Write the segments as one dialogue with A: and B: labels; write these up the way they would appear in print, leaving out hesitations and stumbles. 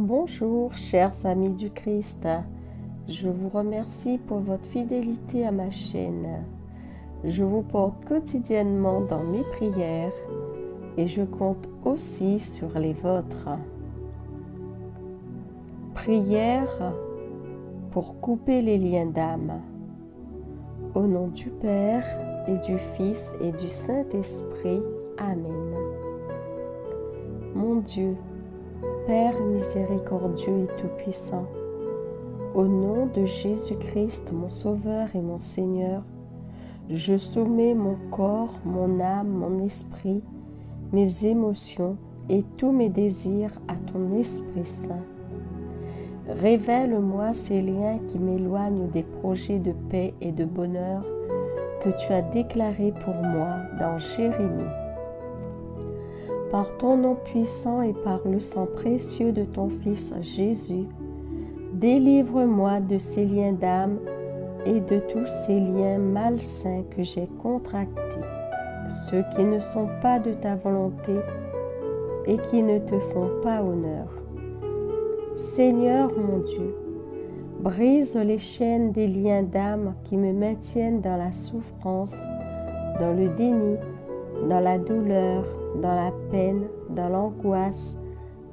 A: Bonjour, chers amis du Christ. Je vous remercie pour votre fidélité à ma chaîne. Je vous porte quotidiennement dans mes prières et je compte aussi sur les vôtres. Prière pour couper les liens d'âme. Au nom du Père et du Fils et du Saint-Esprit. Amen. Mon Dieu, Père miséricordieux et tout-puissant, au nom de Jésus-Christ, mon Sauveur et mon Seigneur, je soumets mon corps, mon âme, mon esprit, mes émotions et tous mes désirs à ton Esprit Saint. Révèle-moi ces liens qui m'éloignent des projets de paix et de bonheur que tu as déclarés pour moi dans Jérémie. Par ton nom puissant et par le sang précieux de ton Fils Jésus, délivre-moi de ces liens d'âme et de tous ces liens malsains que j'ai contractés, ceux qui ne sont pas de ta volonté et qui ne te font pas honneur. Seigneur mon Dieu, brise les chaînes des liens d'âme qui me maintiennent dans la souffrance, dans le déni, dans la douleur, dans la peine, dans l'angoisse,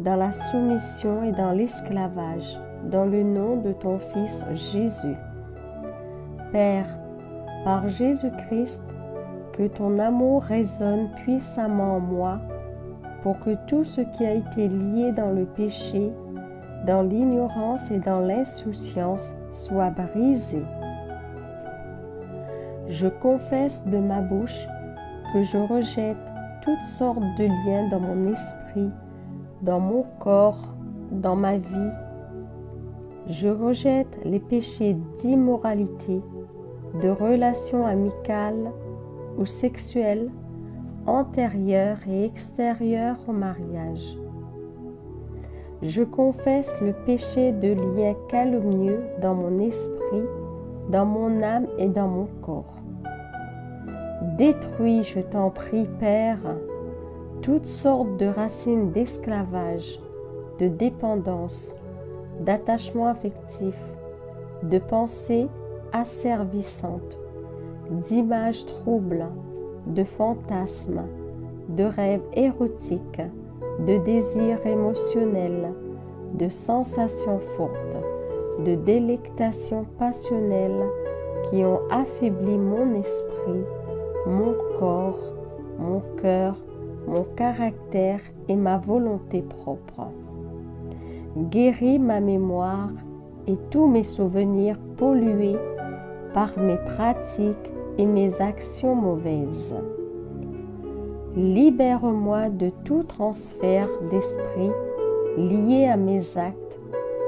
A: dans la soumission et dans l'esclavage, dans le nom de ton Fils Jésus. Père, par Jésus-Christ, que ton amour résonne puissamment en moi pour que tout ce qui a été lié dans le péché, dans l'ignorance et dans l'insouciance soit brisé. Je confesse de ma bouche que je rejette toutes sortes de liens dans mon esprit, dans mon corps, dans ma vie. Je rejette les péchés d'immoralité, de relations amicales ou sexuelles, antérieures et extérieures au mariage. Je confesse le péché de liens calomnieux dans mon esprit, dans mon âme et dans mon corps. Détruis, je t'en prie, Père, toutes sortes de racines d'esclavage, de dépendance, d'attachement affectif, de pensées asservissantes, d'images troubles, de fantasmes, de rêves érotiques, de désirs émotionnels, de sensations fortes, de délectations passionnelles qui ont affaibli mon esprit, mon corps, mon cœur, mon caractère et ma volonté propre. Guéris ma mémoire et tous mes souvenirs pollués par mes pratiques et mes actions mauvaises. Libère-moi de tout transfert d'esprit lié à mes actes,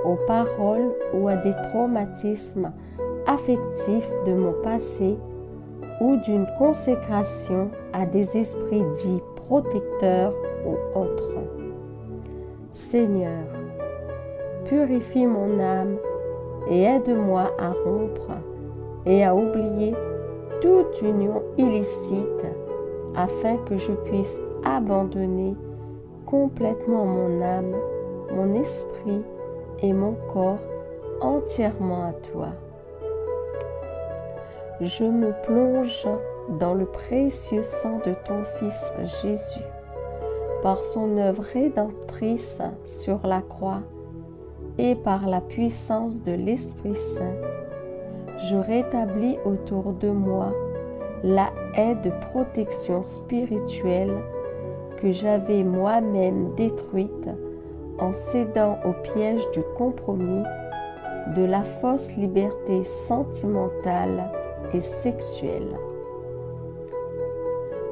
A: aux paroles ou à des traumatismes affectifs de mon passé ou d'une consécration à des esprits dits protecteurs ou autres. Seigneur, purifie mon âme et aide-moi à rompre et à oublier toute union illicite afin que je puisse abandonner complètement mon âme, mon esprit et mon corps entièrement à toi. Je me plonge dans le précieux sang de ton Fils Jésus. Par son œuvre rédemptrice sur la croix et par la puissance de l'Esprit Saint, je rétablis autour de moi la haie de protection spirituelle que j'avais moi-même détruite en cédant au piège du compromis, de la fausse liberté sentimentale et sexuelle.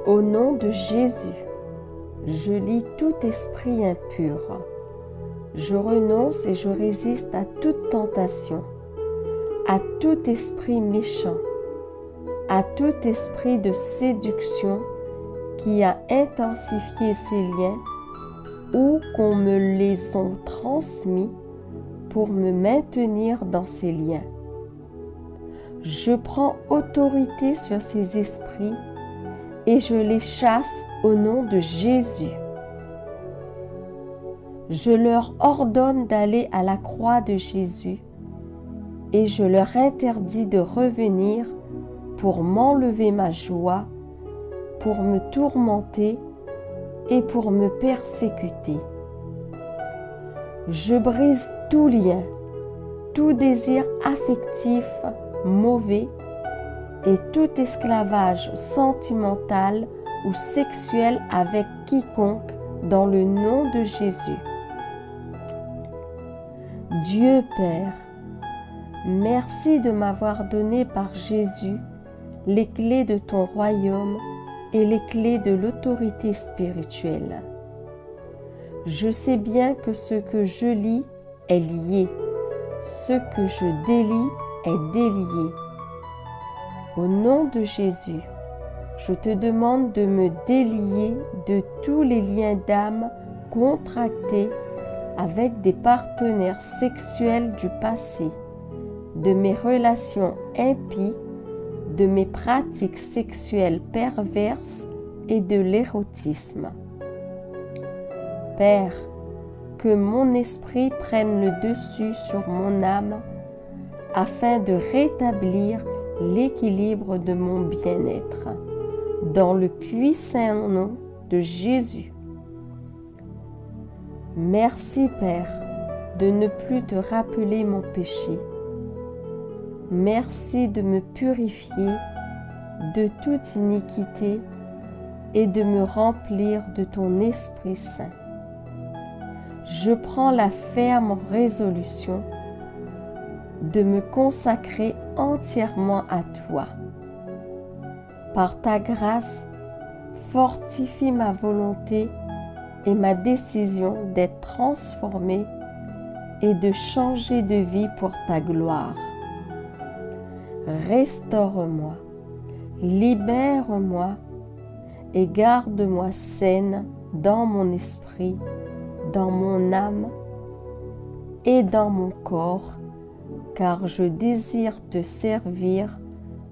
A: Au nom de Jésus, je lie tout esprit impur. Je renonce et je résiste à toute tentation, à tout esprit méchant, à tout esprit de séduction qui a intensifié ces liens ou qu'on me les ont transmis pour me maintenir dans ces liens. Je prends autorité sur ces esprits et je les chasse au nom de Jésus. Je leur ordonne d'aller à la croix de Jésus et je leur interdis de revenir pour m'enlever ma joie, pour me tourmenter et pour me persécuter. Je brise tout lien, tout désir affectif mauvais et tout esclavage sentimental ou sexuel avec quiconque dans le nom de Jésus. Dieu Père, merci de m'avoir donné par Jésus les clés de ton royaume et les clés de l'autorité spirituelle. Je sais bien que ce que je lis est lié, ce que je délie est délié. Au nom de Jésus, je te demande de me délier de tous les liens d'âme contractés avec des partenaires sexuels du passé, de mes relations impies, de mes pratiques sexuelles perverses et de l'érotisme. Père, que mon esprit prenne le dessus sur mon âme afin de rétablir l'équilibre de mon bien-être. Dans le puissant nom de Jésus. Merci Père de ne plus te rappeler mon péché. Merci de me purifier de toute iniquité et de me remplir de ton Esprit Saint. Je prends la ferme résolution de me consacrer entièrement à toi. Par ta grâce, fortifie ma volonté et ma décision d'être transformée et de changer de vie pour ta gloire. Restaure-moi, libère-moi et garde-moi saine dans mon esprit, dans mon âme et dans mon corps, car je désire te servir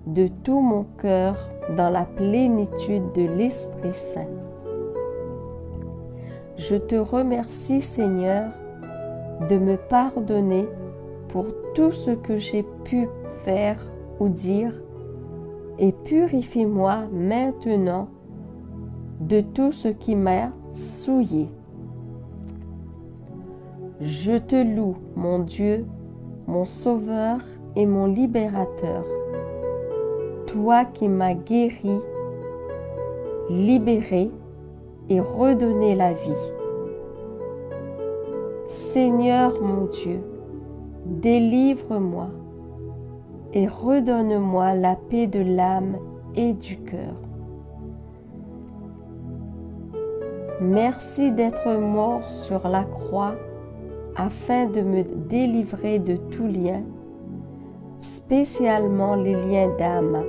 A: de tout mon cœur dans la plénitude de l'Esprit Saint. Je te remercie, Seigneur, de me pardonner pour tout ce que j'ai pu faire ou dire et purifie-moi maintenant de tout ce qui m'a souillé. Je te loue, mon Dieu, mon Sauveur et mon Libérateur, toi qui m'as guéri, libéré et redonné la vie. Seigneur mon Dieu, délivre-moi et redonne-moi la paix de l'âme et du cœur. Merci d'être mort sur la croix afin de me délivrer de tout lien, spécialement les liens d'âme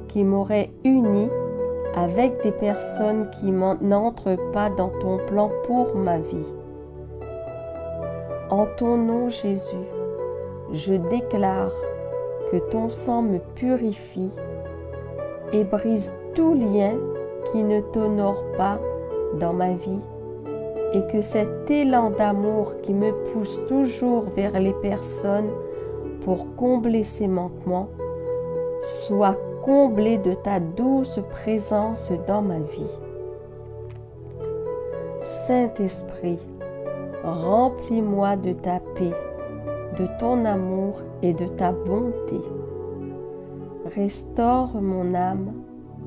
A: qui m'auraient uni avec des personnes qui n'entrent pas dans ton plan pour ma vie. En ton nom, Jésus, je déclare que ton sang me purifie et brise tout lien qui ne t'honore pas dans ma vie et que cet élan d'amour qui me pousse toujours vers les personnes pour combler ces manquements soit comblé de ta douce présence dans ma vie. Saint-Esprit, remplis-moi de ta paix, de ton amour et de ta bonté. Restaure mon âme,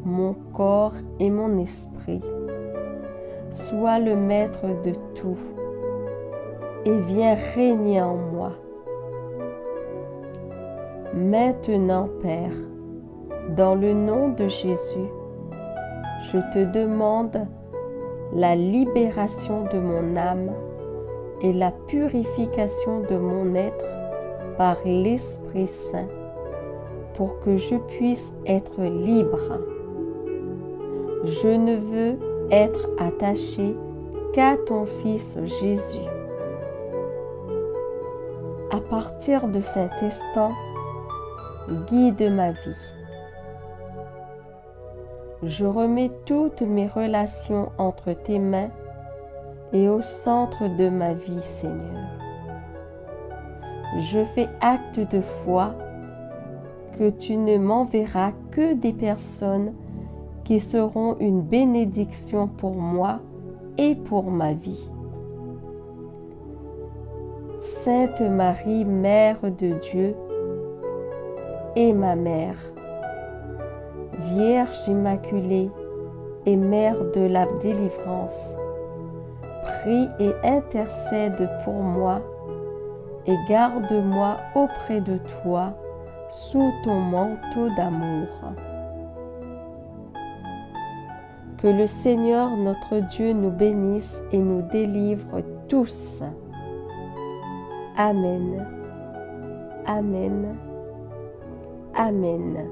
A: mon corps et mon esprit. Sois le maître de tout et viens régner en moi. Maintenant, Père, dans le nom de Jésus, je te demande la libération de mon âme et la purification de mon être par l'Esprit Saint pour que je puisse être libre. Je ne veux être attaché qu'à ton Fils Jésus. À partir de cet instant, guide ma vie. Je remets toutes mes relations entre tes mains et au centre de ma vie, Seigneur. Je fais acte de foi que tu ne m'enverras que des personnes qui seront une bénédiction pour moi et pour ma vie. Sainte Marie, Mère de Dieu et ma mère, Vierge Immaculée et Mère de la délivrance, prie et intercède pour moi et garde-moi auprès de toi sous ton manteau d'amour. Que le Seigneur notre Dieu nous bénisse et nous délivre tous. Amen. Amen. Amen.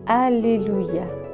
A: Alléluia.